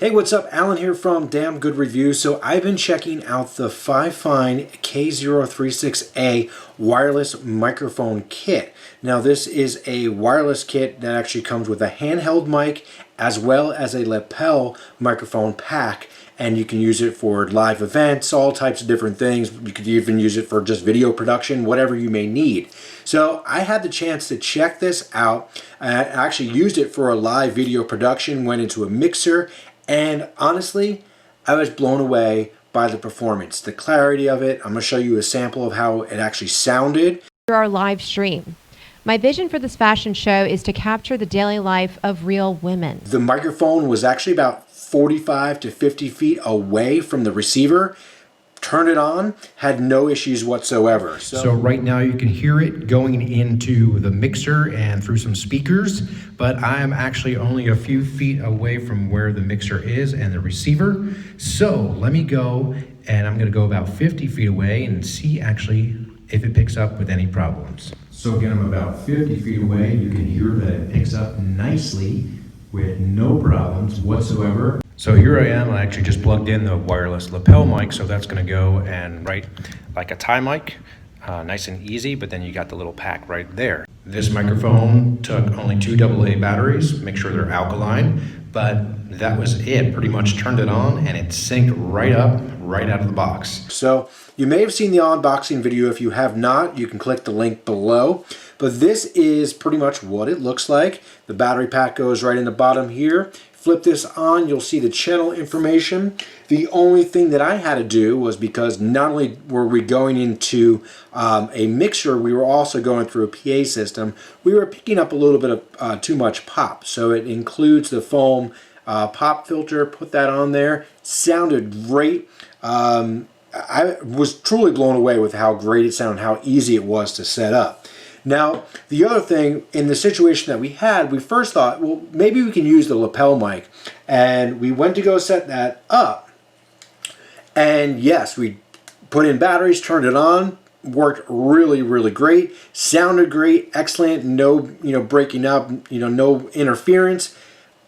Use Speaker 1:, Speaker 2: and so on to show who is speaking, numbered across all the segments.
Speaker 1: Hey, what's up? Alan here from Damn Good Reviews. So I've been checking out the FiFine K036A wireless microphone kit. Now this is a wireless kit that actually comes with a handheld mic as well as a lapel microphone pack, and you can use it for live events, all types of different things. You could even use it for just video production, whatever you may need. So I had the chance to check this out. I actually used it for a live video production, went into a mixer, and honestly, I was blown away by the performance, the clarity of it. I'm going to show you a sample of how it actually sounded.
Speaker 2: Our live stream. My vision for this fashion show is to capture the daily life of real women.
Speaker 1: The microphone was actually about 45 to 50 feet away from the receiver. Turned it on, had no issues whatsoever.
Speaker 3: So right now you can hear it going into the mixer and through some speakers, but I am actually only a few feet away from where the mixer is and the receiver. So let me go, and I'm gonna go about 50 feet away and see actually if it picks up with any problems. So again, I'm about 50 feet away. You can hear that it picks up nicely with no problems whatsoever. So here I am, I actually just plugged in the wireless lapel mic, so that's gonna go and right like a tie mic, nice and easy, but then you got the little pack right there. This microphone took only 2 AA batteries, make sure they're alkaline, but that was it. Pretty much turned it on and it synced right up, right out of the box.
Speaker 1: So you may have seen the unboxing video. If you have not, you can click the link below. But this is pretty much what it looks like. The battery pack goes right in the bottom here. Flip this on, you'll see the channel information. The only thing that I had to do was, because not only were we going into a mixer, we were also going through a PA system. We were picking up a little bit of too much pop. So it includes the foam pop filter, put that on there. Sounded great. I was truly blown away with how great it sounded, how easy it was to set up. Now, the other thing, in the situation that we had, we first thought, well, maybe we can use the lapel mic. And we went to go set that up. And yes, we put in batteries, turned it on, worked really, really great. Sounded great, excellent, no, breaking up, no interference.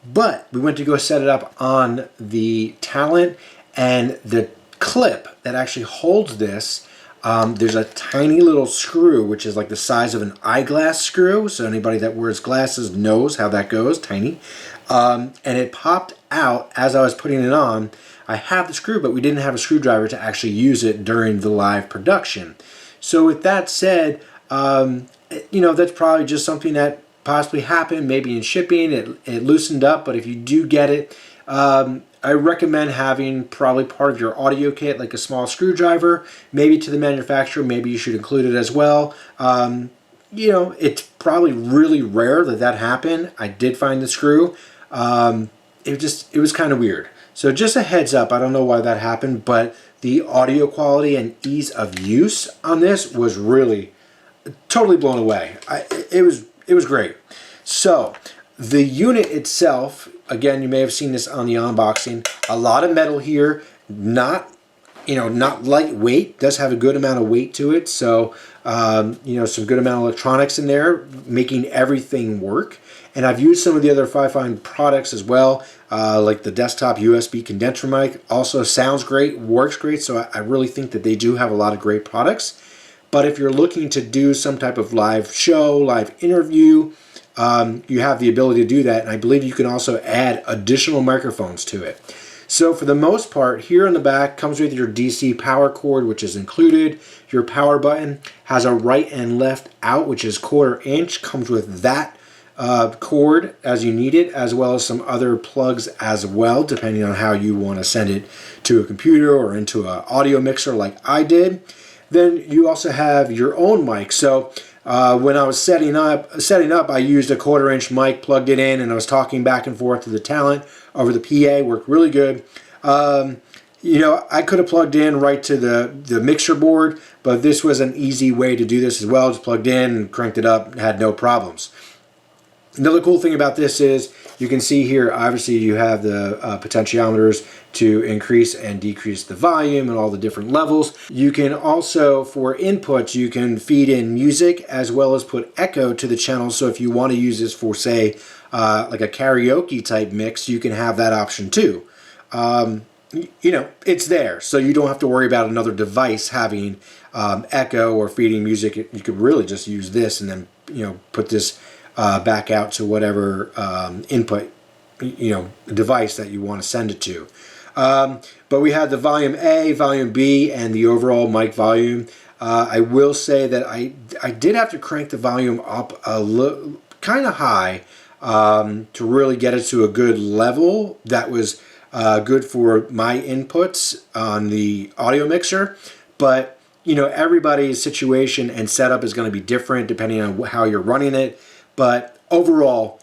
Speaker 1: But we went to go set it up on the Talent, and the clip that actually holds this, there's a tiny little screw, which is like the size of an eyeglass screw. So anybody that wears glasses knows how that goes, tiny. And it popped out as I was putting it on. I have the screw, but we didn't have a screwdriver to actually use it during the live production. So with that said, that's probably just something that possibly happened, maybe in shipping. It loosened up, but if you do get it, I recommend having probably part of your audio kit, like a small screwdriver, maybe to the manufacturer. Maybe you should include it as well. It's probably really rare that happened. I did find the screw. It was kind of weird. So just a heads up, I don't know why that happened, but the audio quality and ease of use on this was really totally blown away. It was great. So the unit itself, again, you may have seen this on the unboxing. A lot of metal here, not lightweight. Does have a good amount of weight to it. So, some good amount of electronics in there, making everything work. And I've used some of the other FiFine products as well, like the desktop USB condenser mic. Also sounds great, works great. So I really think that they do have a lot of great products. But if you're looking to do some type of live show, live interview, you have the ability to do that, and I believe you can also add additional microphones to it. So for the most part, here in the back comes with your DC power cord, which is included. Your power button has a right and left out, which is 1/4 inch, comes with that cord as you need it, as well as some other plugs as well, depending on how you want to send it to a computer or into an audio mixer like I did. Then you also have your own mic. So when I was setting up, I used a 1/4 inch mic, plugged it in, and I was talking back and forth to the Talent over the PA. Worked really good. I could have plugged in right to the mixer board, but this was an easy way to do this as well. Just plugged in and cranked it up, had no problems. Another cool thing about this is you can see here, obviously you have the potentiometers to increase and decrease the volume and all the different levels. You can also, for inputs, you can feed in music as well as put echo to the channel. So if you want to use this for, say, like a karaoke type mix, you can have that option too. it's there. So you don't have to worry about another device having echo or feeding music. You could really just use this and then, put this back out to whatever input, device that you want to send it to. But we have the volume A, volume B, and the overall mic volume. I will say that I did have to crank the volume up kind of high to really get it to a good level that was good for my inputs on the audio mixer. But everybody's situation and setup is going to be different depending on how you're running it. But overall,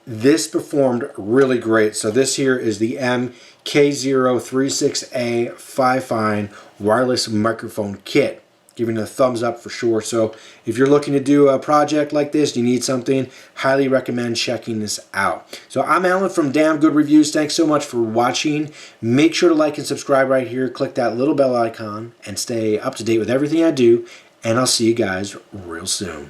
Speaker 1: this performed really great. So this here is the K036A FiFine wireless microphone kit. Giving it a thumbs up for sure. So if you're looking to do a project like this, you need something, highly recommend checking this out. So I'm Alan from Damn Good Reviews. Thanks so much for watching. Make sure to like and subscribe right here. Click that little bell icon and stay up to date with everything I do. And I'll see you guys real soon.